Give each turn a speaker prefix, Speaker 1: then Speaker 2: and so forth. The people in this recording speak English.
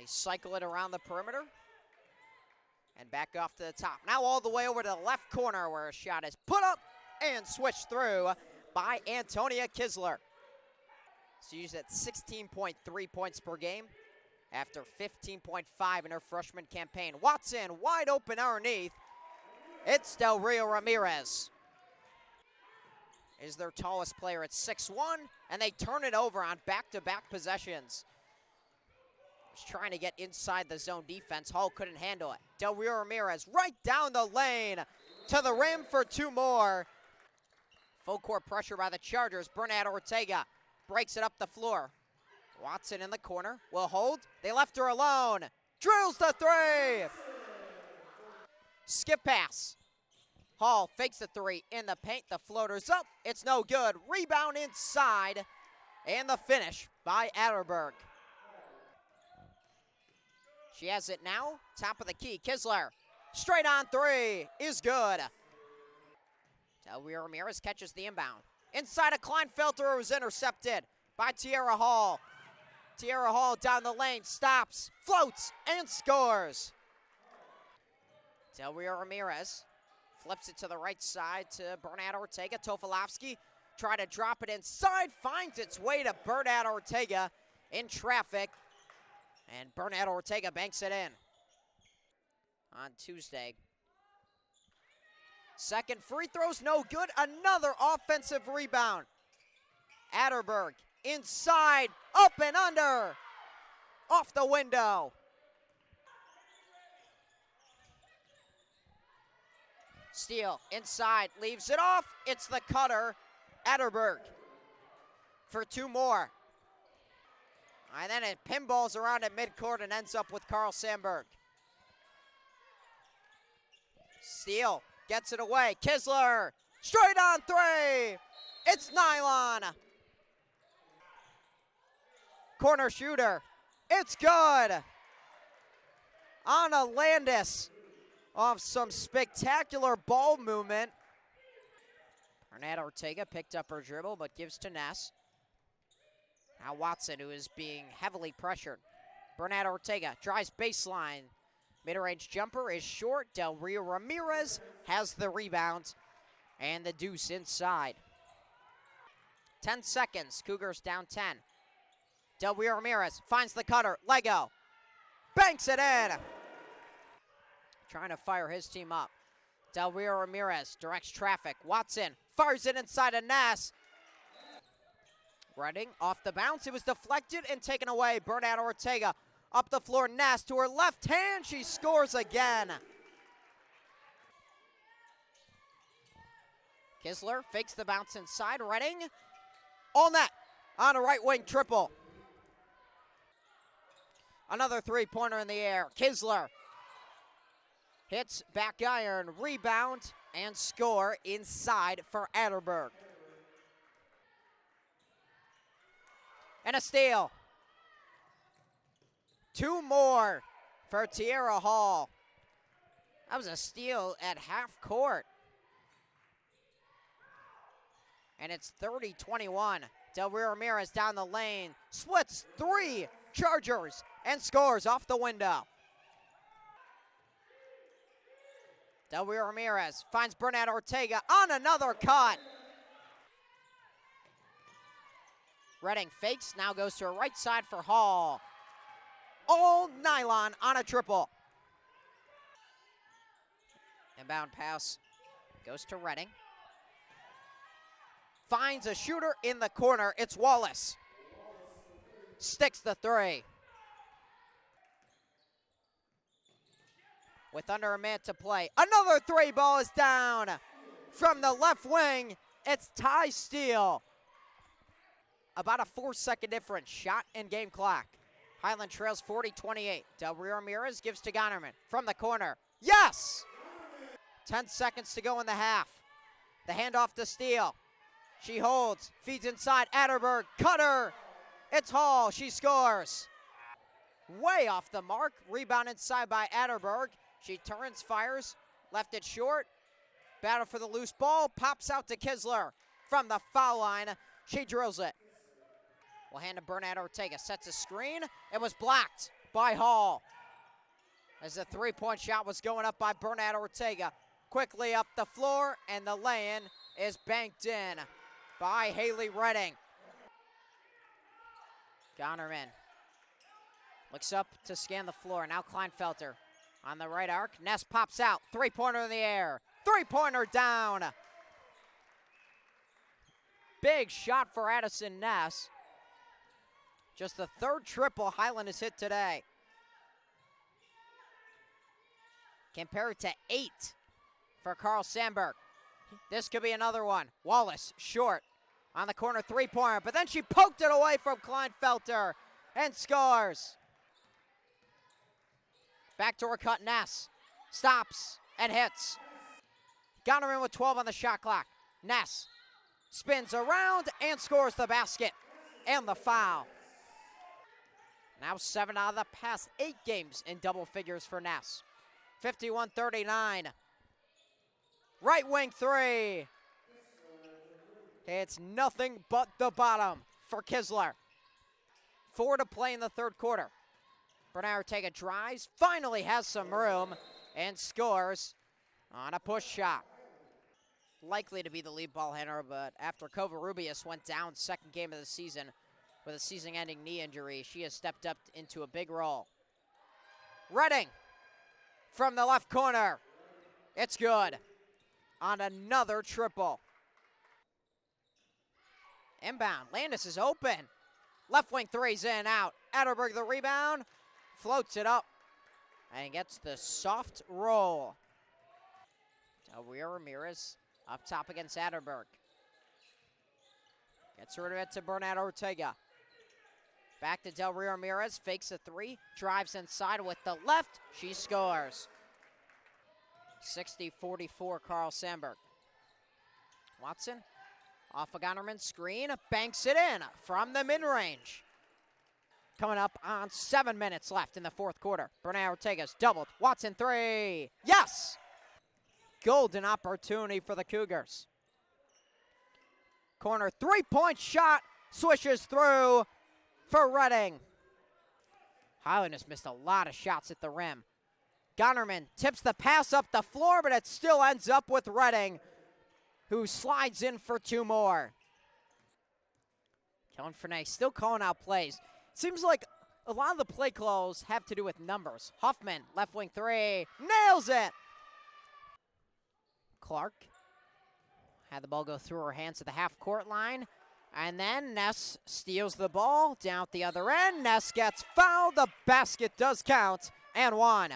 Speaker 1: They cycle it around the perimeter. And back off to the top. Now all the way over to the left corner where a shot is put up and switched through by Antonia Kisler. She's at 16.3 points per game after 15.5 in her freshman campaign. Watson wide open underneath. It's Del Rio Ramirez. Is their tallest player at 6'1", and they turn it over on back-to-back possessions. Was trying to get inside the zone defense. Hall couldn't handle it. Del Rio Ramirez right down the lane to the rim for two more. Full court pressure by the Chargers. Bernat Ortega breaks it up the floor. Watson in the corner will hold. They left her alone. Drills the three. Skip pass. Hall fakes the three in the paint. The floater's up. It's no good. Rebound inside. And the finish by Atterberg. She has it now. Top of the key. Kisler. Straight on three is good. Del Rio Ramirez catches the inbound. Inside of Kleinfelter, was intercepted by Tierra Hall. Tierra Hall down the lane. Stops. Floats. And scores. Del Rio Ramirez flips it to the right side to Bernat Ortega. Tofolowski try to drop it inside. Finds its way to Bernat Ortega in traffic. And Bernat Ortega banks it in on Tuesday. Second free throw's no good. Another offensive rebound. Atterberg inside. Up and under. Off the window. Steele inside, leaves it off. It's the cutter, Atterberg, for two more. And then it pinballs around at midcourt and ends up with Carl Sandburg. Steele gets it away. Kisler, straight on three. It's nylon. Corner shooter. It's good. Anna Landis off some spectacular ball movement. Bernat Ortega picked up her dribble but gives to Ness. Now Watson, who is being heavily pressured. Bernat Ortega drives baseline. Mid-range jumper is short. Del Rio Ramirez has the rebound and the deuce inside. 10 seconds, Cougars down 10. Del Rio Ramirez finds the cutter, Lego, banks it in. Trying to fire his team up. Del Rio Ramirez directs traffic. Watson fires it inside of Ness. Redding off the bounce. It was deflected and taken away. Bernat Ortega up the floor. Ness to her left hand. She scores again. Kisler fakes the bounce inside. Redding all net on a right wing triple. Another three-pointer in the air. Kisler hits back iron, rebound, and score inside for Atterberg. And a steal. Two more for Tierra Hall. That was a steal at half court. And it's 30-21. Del Rio Ramirez down the lane, splits three Chargers, and scores off the window. Del Rio Ramirez finds Bernat Ortega on another cut. Redding fakes, now goes to her right side for Hall. All nylon on a triple. Inbound pass goes to Redding. Finds a shooter in the corner. It's Wallace. Sticks the three. With under a minute to play. Another three ball is down. From the left wing, it's Ty Steele. About a 4-second difference. Shot and game clock. Highland trails 40-28. Del Rio Ramirez gives to Gonnerman from the corner. Yes! 10 seconds to go in the half. The handoff to Steele. She holds, feeds inside, Atterberg, cutter. It's Hall, she scores. Way off the mark, rebound inside by Atterberg. She turns, fires, left it short. Battle for the loose ball, pops out to Kisler from the foul line. She drills it. Will hand to Bernat Ortega, sets a screen. It was blocked by Hall. As the three-point shot was going up by Bernat Ortega. Quickly up the floor, and the lay-in is banked in by Haley Redding. Gonnerman looks up to scan the floor. Now Kleinfelter on the right arc. Ness pops out. Three-pointer in the air. Three-pointer down. Big shot for Addison Ness. Just the third triple Highland has hit today. Compared to 8 for Carl Sandburg. This could be another one. Wallace, short on the corner three-pointer, but then she poked it away from Kleinfelter and scores. Backdoor cut Ness. Stops and hits. Gonnerman with 12 on the shot clock. Ness spins around and scores the basket and the foul. Now 7 out of the past 8 games in double figures for Ness. 51-39. Right wing three. It's nothing but the bottom for Kisler. 4 to play in the third quarter. Bernat Ortega drives, finally has some room, and scores on a push shot. Likely to be the lead ball handler, but after Covarrubias went down second game of the season with a season-ending knee injury, she has stepped up into a big role. Redding from the left corner. It's good on another triple. Inbound. Landis is open. Left wing three's in, out. Atterberg the rebound. Floats it up and gets the soft roll. Del Rio Ramirez up top against Atterberg. Gets rid of it to Bernat Ortega. Back to Del Rio Ramirez. Fakes a three. Drives inside with the left. She scores. 60-44 Carl Sandburg. Watson off a Gonnerman screen. Banks it in from the mid-range. Coming up on 7 minutes left in the fourth quarter. Bernat Ortega's doubled. Watson three. Yes! Golden opportunity for the Cougars. Corner three-point shot. Swishes through for Redding. Highland has missed a lot of shots at the rim. Gonnerman tips the pass up the floor, but it still ends up with Redding, who slides in for 2 more. Kellen Frenay still calling out plays. Seems like a lot of the play calls have to do with numbers. Huffman, left wing three, nails it. Clark had the ball go through her hands at the half-court line. And then Ness steals the ball down at the other end. Ness gets fouled. The basket does count and one.